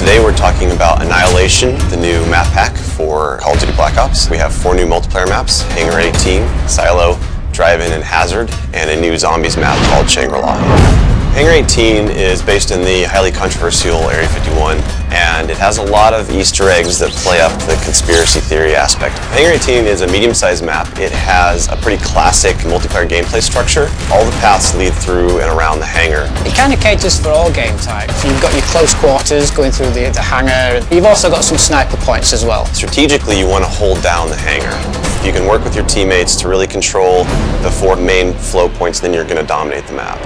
Today we're talking about Annihilation, the new map pack for Call of Duty Black Ops. We have 4 new multiplayer maps: Hangar 18, Silo, Drive-In, and Hazard, and a new Zombies map called Shangri-La. Hangar 18 is based in the highly controversial Area 51, and it has a lot of Easter eggs that play up the conspiracy theory aspect. Hangar 18 is a medium-sized map. It has a pretty classic multiplayer gameplay structure. All the paths lead through and around the hangar. It kind of caters for all game types. You've got your close quarters going through the hangar. You've also got some sniper points as well. Strategically, you want to hold down the hangar. If you can work with your teammates to really control the 4 main flow points, then you're going to dominate the map.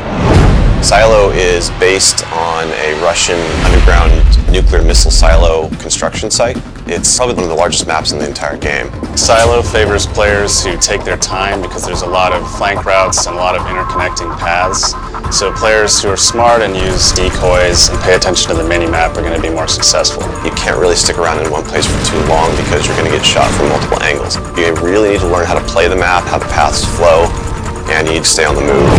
Silo is based on a Russian underground nuclear missile silo construction site. It's probably one of the largest maps in the entire game. Silo favors players who take their time because there's a lot of flank routes and a lot of interconnecting paths. So players who are smart and use decoys and pay attention to the mini-map are going to be more successful. You can't really stick around in one place for too long because you're going to get shot from multiple angles. You really need to learn how to play the map, how the paths flow, and you need to stay on the move.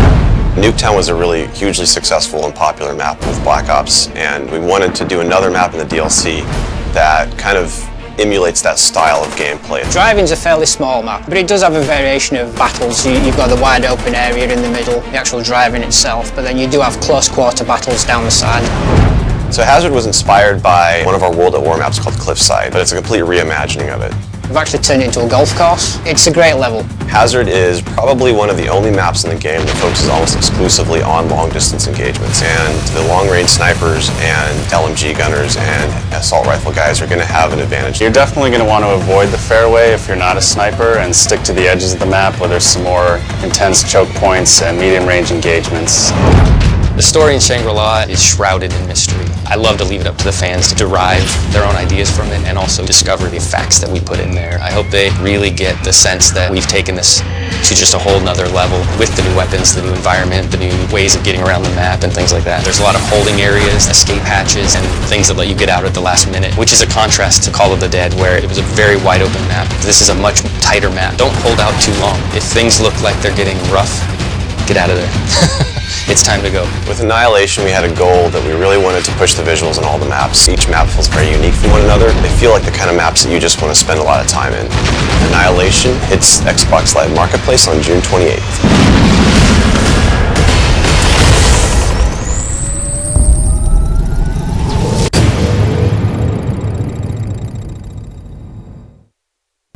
Nuketown was a really hugely successful and popular map with Black Ops, and we wanted to do another map in the DLC that kind of emulates that style of gameplay. Drive-In's a fairly small map, but it does have a variation of battles. You've got the wide open area in the middle, the actual Drive-In itself, but then you do have close quarter battles down the side. So Hazard was inspired by one of our World at War maps called Cliffside, but it's a complete reimagining of it. We've actually turned it into a golf course. It's a great level. Hazard is probably one of the only maps in the game that focuses almost exclusively on long-distance engagements, and the long-range snipers and LMG gunners and assault rifle guys are going to have an advantage. You're definitely going to want to avoid the fairway if you're not a sniper and stick to the edges of the map where there's some more intense choke points and medium-range engagements. The story in Shangri-La is shrouded in mystery. I love to leave it up to the fans to derive their own ideas from it and also discover the facts that we put in there. I hope they really get the sense that we've taken this to just a whole nother level with the new weapons, the new environment, the new ways of getting around the map and things like that. There's a lot of holding areas, escape hatches, and things that let you get out at the last minute, which is a contrast to Call of the Dead where it was a very wide open map. This is a much tighter map. Don't hold out too long. If things look like they're getting rough, get out of there. It's time to go. With Annihilation, we had a goal that we really wanted to push the visuals in all the maps. Each map feels very unique from one another. They feel like the kind of maps that you just want to spend a lot of time in. Annihilation hits Xbox Live Marketplace on June 28th.